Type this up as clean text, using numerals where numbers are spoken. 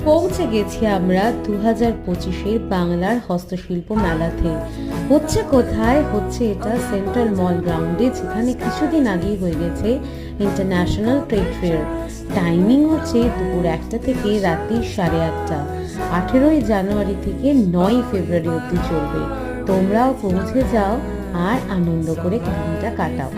পৌঁছে গেছি আমরা 2025-এর বাংলার হস্তশিল্প মেলাতে। হচ্ছে কোথায়? হচ্ছে এটা সেন্ট্রাল মল গ্রাউন্ডে, যেখানে কিছুদিন আগেই হয়ে গেছে ইন্টারন্যাশনাল ট্রেড ফেয়ার। টাইমিং হচ্ছে দুপুর 1টা থেকে রাত্রি 8:30। 18ই জানুয়ারি থেকে 9ই ফেব্রুয়ারি অবধি চলবে। তোমরাও পৌঁছে যাও আর আনন্দ করে দিনটা কাটাও।